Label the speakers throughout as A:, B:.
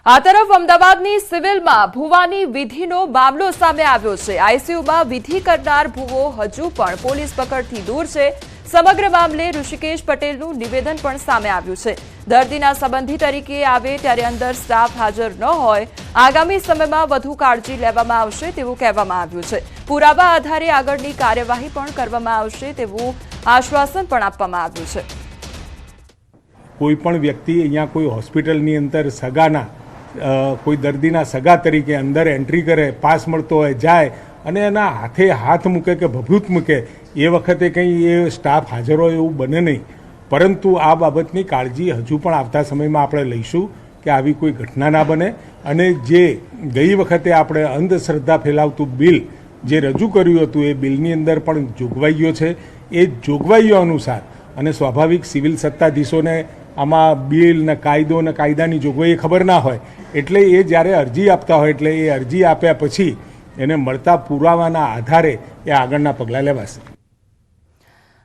A: આ તરફ અમદાવાદની સિવિલમાં ભુવાની વિધિનો મામલો સામે આવ્યો છે। આઈસીયુમાં વિધિ કરનાર ભુવો હજુ પણ પોલીસ પકડથી દૂર છે। સમગ્ર મામલે ઋષિકેશ પટેલનું નિવેદન પણ સામે આવ્યું છે। દર્દીના સંબંધી તરીકે આવે ત્યારે અંદર સ્ટાફ હાજર ન હોય, આગામી સમયમાં વધુ કાળજી લેવામાં આવશે તેવું કહેવામાં આવ્યું છે। પુરાવા આધારે આગળની કાર્યવાહી પણ કરવામાં આવશે તેવું આશ્વાસન પણ આપવામાં આવ્યું છે।
B: કોઈ પણ વ્યક્તિ અહીંયા કોઈ હોસ્પિટલની અંદર સગાના કોઈ દર્દીના સગા તરીકે અંદર એન્ટ્રી કરે, પાસ મળતો હોય, જાય અને એના હાથે હાથ મૂકે કે ભભૂત મૂકે, એ વખતે કંઈ એ સ્ટાફ હાજર હોય એવું બને નહીં। પરંતુ આ બાબતની કાળજી હજુ પણ આવતા સમયમાં આપણે લઈશું કે આવી કોઈ ઘટના ના બને। અને જે ગઈ વખતે આપણે અંધશ્રદ્ધા ફેલાવતું બિલ જે રજૂ કર્યું હતું એ બિલની અંદર પણ જોગવાઈઓ છે, એ જોગવાઈઓ અનુસાર અને સ્વાભાવિક સિવિલ સત્તાધીશોને આમાં બિલ ને કાયદો ને કાયદાની જોગવાઈ ખબર ના હોય, એટલે એ જ્યારે અરજી આપતા હોય એટલે એ અરજી આપ્યા પછી એને મળતા પુરાવાના આધારે એ આગળના પગલાં લેવાશે।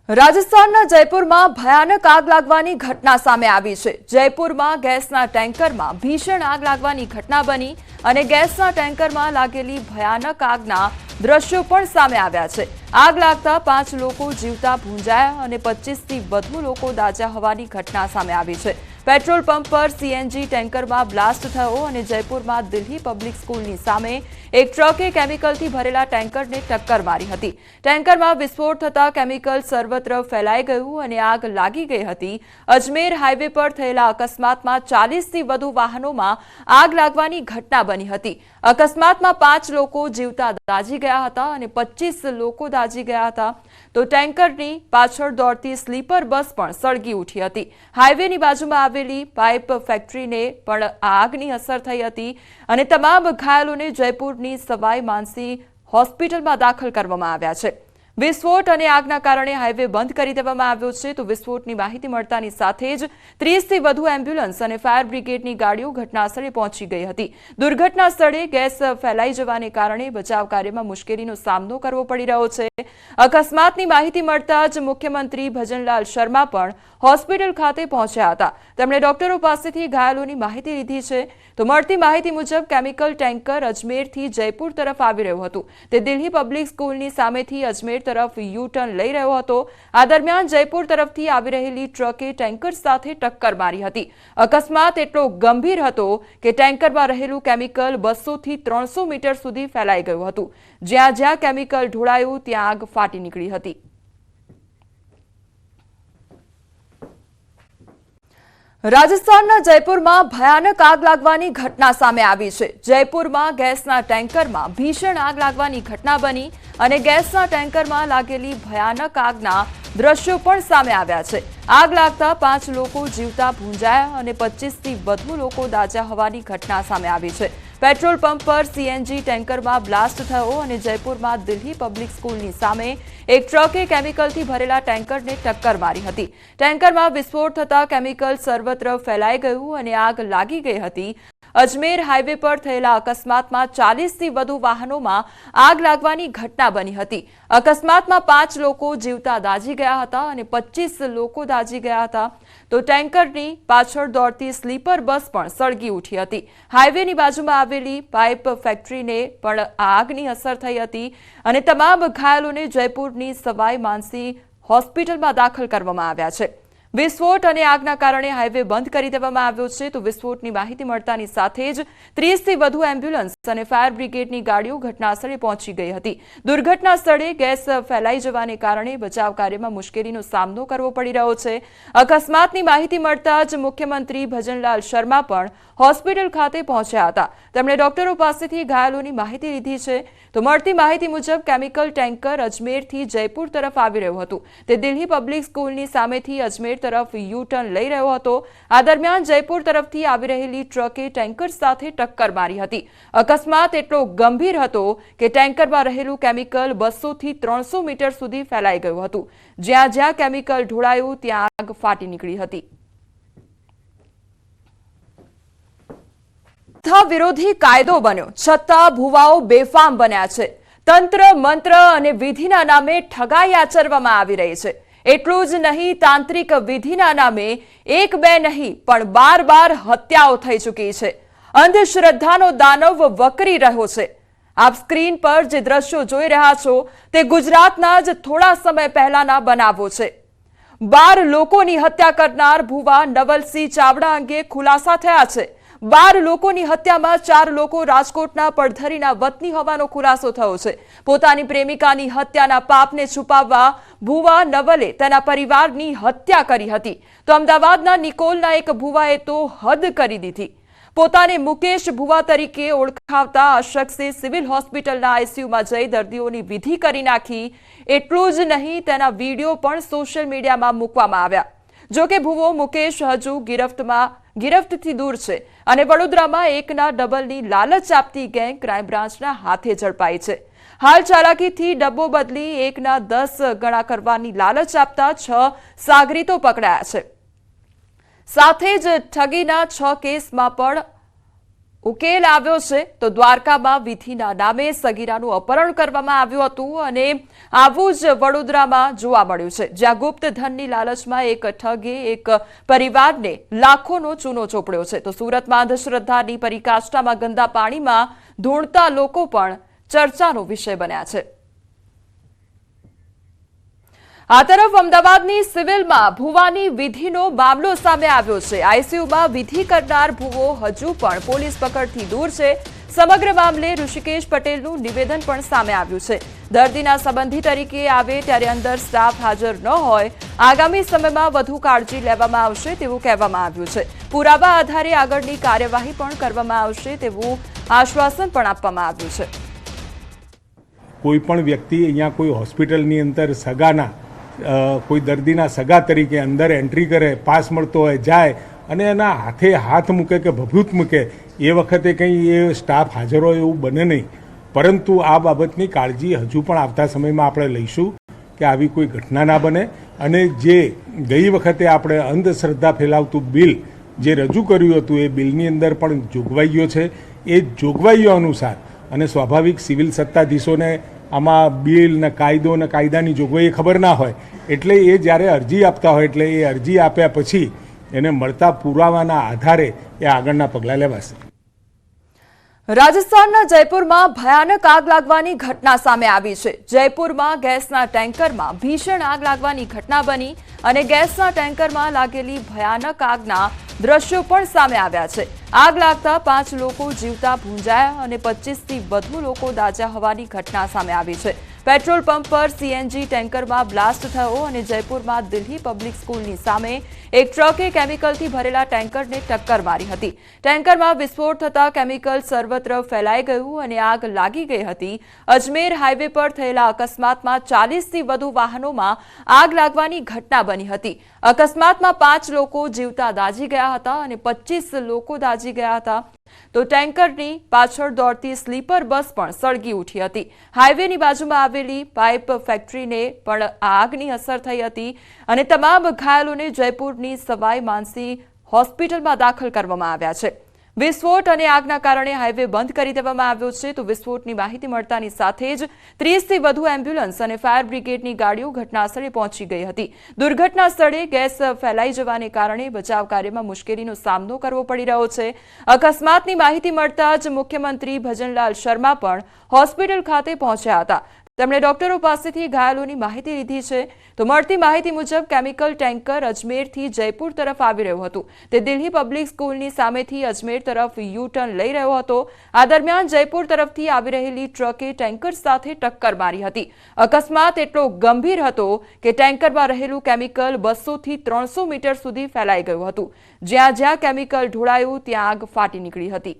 A: રાજસ્થાનના જયપુરમાં ભયાનક આગ લાગવાની ઘટના સામે આવી છે। જયપુરમાં ગેસના ટેન્કરમાં ભીષણ આગ લાગવાની ઘટના બની અને ગેસના ટેન્કરમાં લાગેલી ભયાનક આગના દ્રશ્યો પણ સામે આવ્યા છે। આગ લાગતા 5 લોકો જીવતા ભૂંજાયા અને 25થી વધુ લોકો દાઝ્યા હોવાની ઘટના સામે આવી છે। પેટ્રોલ પંપ પર સીએનજી ટેન્કરમાં બ્લાસ્ટ થયો અને જયપુરમાં દિલ્હી પબ્લિક સ્કૂલની સામે એક ટ્રકે કેમિકલથી ભરેલા ટેન્કરને ટક્કર મારી હતી। ટેન્કરમાં વિસ્ફોટ થતા કેમિકલ સર્વત્ર ફેલાઈ ગયું અને આગ લાગી ગઈ હતી। અજમેર હાઈવે પર થયેલા અકસ્માતમાં 40થી વધુ વાહનોમાં આગ લાગવાની ઘટના બની હતી। અકસ્માતમાં 5 લોકો જીવતા દાઝી ગયા હતા અને 25 લોકો દાઝી ગયા હતા, તો ટેન્કરની પાછળ દોડતી સ્લીપર બસ પણ સળગી ઉઠી હતી। હાઈવેની બાજુમાં આવેલી પાઇપ ફેક્ટરીને પણ આગની અસર થઈ હતી અને તમામ ઘાયલોને જયપુરની સવાઈ માનસિંહ હોસ્પિટલમાં દાખલ કરવામાં આવ્યા છે। વિસ્ફોટ અને આગના કારણે હાઈવે બંધ કરી દેવામાં આવ્યો છે, તો વિસ્ફોટની માહિતી મળતાની સાથે જ 30થી વધુ એમ્બ્યુલન્સ અને ફાયર બ્રિગેડની ગાડીઓ ઘટનાસ્થળે પહોંચી ગઈ હતી। દુર્ઘટના સ્થળે ગેસ ફેલાઈ જવાને કારણે બચાવ કાર્યમાં મુશ્કેલીનો સામનો કરવો પડી રહ્યો છે। અકસ્માતની માહિતી મળતા જ મુખ્યમંત્રી ભજનલાલ શર્મા પણ હોસ્પિટલ ખાતે પહોંચ્યા હતા। તેમણે ડોક્ટરો પાસેથી ઘાયલોની માહિતી લીધી છે, તો મળતી માહિતી મુજબ કેમિકલ ટેન્કર અજમેરથી જયપુર તરફ આવી રહ્યું હતું। તે દિલ્હી પબ્લિક સ્કૂલની સામેથી અજમેર તરફ યુ ટર્ન લઈ રહ્યો હતો। આ દરમિયાન જયપુર તરફથી આવી રહેલી ટ્રકે ટેન્કર સાથે ટક્કર મારી હતી। અકસ્માત એટલો ગંભીર હતો કે ટેન્કરમાં રહેલું કેમિકલ 200થી 300 મીટર સુધી ફેલાઈ ગયું હતું। જ્યાં જ્યાં કેમિકલ ઢોળાયું ત્યાં આગ ફાટી નીકળી હતી। રાજસ્થાનના જયપુરમાં ભયાનક આગ લાગવાની ઘટના સામે આવી છે। જયપુરમાં ગેસના ટેન્કરમાં ભીષણ આગ લાગવાની ઘટના બની અને ગેસના ટેન્કરમાં લાગેલી ભયાનક આગના દ્રશ્યો પણ સામે આવ્યા છે। આગ લાગતા 5 લોકો જીવતા ભૂંજાયા અને 25થી વધુ લોકો દાઝ્યા હોવાની ઘટના સામે આવી છે। પેટ્રોલ પંપ પર સીએનજી ટેન્કરમાં બ્લાસ્ટ થયો અને જયપુરમાં દિલ્હી પબ્લિક સ્કૂલની સામે એક ટ્રકે કેમિકલથી ભરેલા ટેન્કરને ટક્કર મારી હતી। ટેન્કરમાં વિસ્ફોટ થતા કેમિકલ સર્વત્ર ફેલાઈ ગયું અને આગ લાગી ગઈ હતી। અજમેર હાઈવે પર થયેલા અકસ્માતમાં 40થી વધુ વાહનોમાં આગ લાગવાની ઘટના બની હતી। અકસ્માતમાં 5 લોકો જીવતા દાઝી ગયા હતા અને 25 લોકો દાઝી ગયા હતા, તો ટેન્કરની પાછળ દોડતી સ્લીપર બસ પણ સળગી ઉઠી હતી। હાઈવેની બાજુમાં આવેલી પાઇપ ફેક્ટરીને પણ આગની અસર થઈ હતી અને તમામ ઘાયલોને જયપુરની સવાઈ માનસિંહ હોસ્પિટલમાં દાખલ કરવામાં આવ્યા છે। વિસ્ફોટ અને આગના કારણે હાઈવે બંધ કરી દેવામાં આવ્યો છે, તો વિસ્ફોટની માહિતી મળતાની સાથે જ 30થી વધુ એમ્બ્યુલન્સ અને ફાયર બ્રિગેડની ગાડીઓ ઘટનાસ્થળે પહોંચી ગઈ હતી। દુર્ઘટના સ્થળે ગેસ ફેલાઈ જવાને કારણે બચાવ કાર્યમાં મુશ્કેલીનો સામનો કરવો પડી રહ્યો છે। અકસ્માતની માહિતી મળતા જ મુખ્યમંત્રી ભજનલાલ શર્મા પણ હોસ્પિટલ ખાતે પહોંચ્યા હતા। તેમણે ડોક્ટરો પાસેથી ઘાયલોની માહિતી લીધી છે, તો મળતી માહિતી મુજબ કેમિકલ ટેન્કર અજમેરથી જયપુર તરફ આવી રહ્યું હતું। તે દિલ્હી પબ્લિક સ્કૂલની સામેથી અજમેર તરફ યુ ટર્ન લઈ રહ્યો હતો। આ દરમિયાન જયપુર તરફથી આવી રહેલી ટ્રકે ટેન્કર સાથે ટક્કર મારી હતી। અકસ્માત એટલો ગંભીર હતો કે ટેન્કરમાં રહેલું કેમિકલ 200થી 300 મીટર સુધી ફેલાઈ ગયું હતું। જ્યાં જ્યાં કેમિકલ ઢોળાયું ત્યાં આગ ફાટી નીકળી હતી। વિરોધી કાયદો બન્યો છતાં ભુવાઓ બેફામ બન્યા છે। તંત્ર મંત્ર અને વિધિના નામે ઠગાઈ આચરવામાં આવી રહી છે। એટલું જ નહીં, તાંત્રિક વિધિના નામે 1 2 નહીં પણ 12 હત્યાઓ થઈ ચૂકી છે। અંધશ્રદ્ધાનો દાનવ વકરી રહ્યો છે। આપ સ્ક્રીન પર જે દ્રશ્યો જોઈ રહ્યા છો તે ગુજરાતના જ થોડા સમય પહેલાના બનાવો છે। 12 લોકોની હત્યા કરનાર ભુવા નવલસિંહ ચાવડા અંગે ખુલાસા થયા છે। 12 લોકોની હત્યામાં 4 લોકો રાજકોટના પડધરીના વતની હોવાનો ખુલાસો થયો છે। પોતાની પ્રેમિકાની હત્યાના પાપને છુપાવવા ભુવા નવલે તેના પરિવારની હત્યા કરી હતી તો અમદાવાદના નિકોલના એક ભુવાએ તો હદ કરી દીધી। પોતાને મુકેશ ભુવા તરીકે ઓળખાવતા આ શખ્સે સિવિલ હોસ્પિટલના આઈસીયુમાં જઈ દર્દીઓની વિધિ કરી નાખી। એટલું જ નહીં, તેના વિડીયો પણ સોશિયલ મીડિયામાં મૂકવામાં આવ્યા। જો કે ભુવો મુકેશ હજુ ગિરફ્તથી દૂર છે અને વડોદરામાં એકના ડબલની લાલચ આપતી ગેંગ ક્રાઇમ બ્રાન્ચના હાથે ઝડપાઈ છે। હાલ ચાલાકીથી ડબ્બો બદલી એકના 10 ગણા કરવાની લાલચ આપતા 6 સાગરીતો પકડાયા છે। સાથે જ ઠગીના 6 કેસમાં પણ ઉકેલ આવ્યો છે તો દ્વારકામાં વિધિના નામે સગીરાનું અપહરણ કરવામાં આવ્યું હતું અને આવું જ વડોદરામાં જોવા મળ્યું છે, જ્યાં ગુપ્ત ધનની લાલચમાં એક ઠગે એક પરિવારને લાખોનો ચૂનો ચોપડ્યો છે। તો સુરતમાં અંધશ્રદ્ધાની પરીકાષ્ઠામાં ગંદા પાણીમાં ધૂણતા લોકો પણ ચર્ચાનો વિષય બન્યા છે। આ તરફ અમદાવાદની સિવિલમાં ભુવાની વિધિનો મામલો સામે આવ્યો છે। આઈસીયુમાં વિધિ કરનાર ભુવો હજુ પણ પોલીસ પકડથી દૂર છે। સમગ્ર મામલે ઋષિકેશ પટેલનું નિવેદન પણ સામે આવ્યું છે। દર્દીના સંબંધી તરીકે આવે ત્યારે અંદર સ્ટાફ હાજર ન હોય, આગામી સમયમાં વધુ કાળજી લેવામાં આવશે તેવું કહેવામાં આવ્યું છે। પુરાવા આધારે આગળની કાર્યવાહી પણ કરવામાં આવશે તેવું આશ્વાસન પણ આપવામાં આવ્યું છે।
B: કોઈ પણ વ્યક્તિ અહીંયા કોઈ હોસ્પિટલની અંદર સગાના કોઈ દર્દીના સગા તરીકે અંદર એન્ટ્રી કરે, પાસ મળતો હોય, જાય અને એના હાથે હાથ મૂકે કે ભભૂત મૂકે, એ વખતે કંઈ એ સ્ટાફ હાજર હોય એવું બને નહીં। પરંતુ આ બાબતની કાળજી હજુ પણ આવતા સમયમાં આપણે લઈશું કે આવી કોઈ ઘટના ના બને। અને જે ગઈ વખતે આપણે અંધશ્રદ્ધા ફેલાવતું બિલ જે રજૂ કર્યું હતું એ બિલની અંદર પણ જોગવાઈઓ છે, એ જોગવાઈઓ અનુસાર અને સ્વાભાવિક સિવિલ સત્તાધીશોને આમાં બિલ ને કાયદો ને કાયદાની જોગવાઈ ખબર ના હોય, એટલે એ જ્યારે અરજી આપતા હોય એટલે એ અરજી આપ્યા પછી એને મળતા પુરાવાના આધારે એ આગળના પગલાં લેવાશે।
A: રાજસ્થાનના જયપુરમાં ભયાનક આગ લાગવાની ઘટના સામે આવી છે। જયપુરમાં ગેસના ટેન્કરમાં ભીષણ આગ લાગવાની ઘટના બની અને ગેસના ટેન્કરમાં લાગેલી ભયાનક આગના દ્રશ્યો પણ સામે આવ્યા છે। આગ લાગતા 5 લોકો જીવતા ભૂંજાયા અને 25થી વધુ લોકો દાઝ્યા હોવાની ઘટના સામે આવી છે। પેટ્રોલ પંપ પર સીએનજી ટેન્કરમાં બ્લાસ્ટ થયો અને જયપુરમાં દિલ્હી પબ્લિક સ્કૂલની સામે એક ટ્રકે કેમિકલથી ભરેલા ટેન્કરને ટક્કર મારી હતી। ટેન્કરમાં વિસ્ફોટ થતા કેમિકલ સર્વત્ર ફેલાઈ ગયું અને આગ લાગી ગઈ હતી। અજમેર હાઈવે પર થયેલા અકસ્માતમાં 40થી વધુ વાહનોમાં આગ લાગવાની ઘટના બની હતી। અકસ્માતમાં 5 લોકો જીવતા દાઝી ગયા હતા અને 25 લોકો દાઝી ગયા હતા તો ટેન્કરની પાછળ દોડતી સ્લીપર બસ પણ સળગી ઉઠી હતી। હાઈવેની બાજુમાં આવેલી પાઇપ ફેક્ટરીને પણ આગની અસર થઈ હતી અને તમામ ઘાયલોને જયપુરની સવાઈ માનસિંહ હોસ્પિટલમાં દાખલ કરવામાં આવ્યા છે। વિસ્ફોટ અને આગના કારણે હાઈવે બંધ કરી દેવામાં આવ્યો છે તો વિસ્ફોટની માહિતી મળતાની સાથે જ 30થી વધુ એમ્બ્યુલન્સ અને ફાયર બ્રિગેડની ગાડીઓ ઘટનાસ્થળે પહોંચી ગઈ હતી। દુર્ઘટના સ્થળે ગેસ ફેલાઈ જવાને કારણે બચાવ કાર્યમાં મુશ્કેલીનો સામનો કરવો પડી રહ્યો છે। અકસ્માતની માહિતી મળતા જ મુખ્યમંત્રી ભજનલાલ શર્મા પણ હોસ્પિટલ ખાતે પહોંચ્યા હતા। તેમણે ડોક્ટરો પાસેથી ઘાયલોની માહિતી લીધી છે તો મળતી માહિતી મુજબ કેમિકલ ટેન્કર અજમેરથી જયપુર તરફ આવી રહ્યું હતું। તે દિલ્હી પબ્લિક સ્કૂલની સામેથી અજમેર તરફ યુ ટર્ન લઈ રહ્યો હતો। આ દરમિયાન જયપુર તરફથી આવી રહેલી ટ્રકે ટેન્કર સાથે ટક્કર મારી હતી। અકસ્માત એટલો ગંભીર હતો કે ટેન્કરમાં રહેલું કેમિકલ 200 થી 300 મીટર સુધી ફેલાઈ ગયું હતું। જ્યાં જ્યાં કેમિકલ ઢોળાયું ત્યાં આગ ફાટી નીકળી હતી।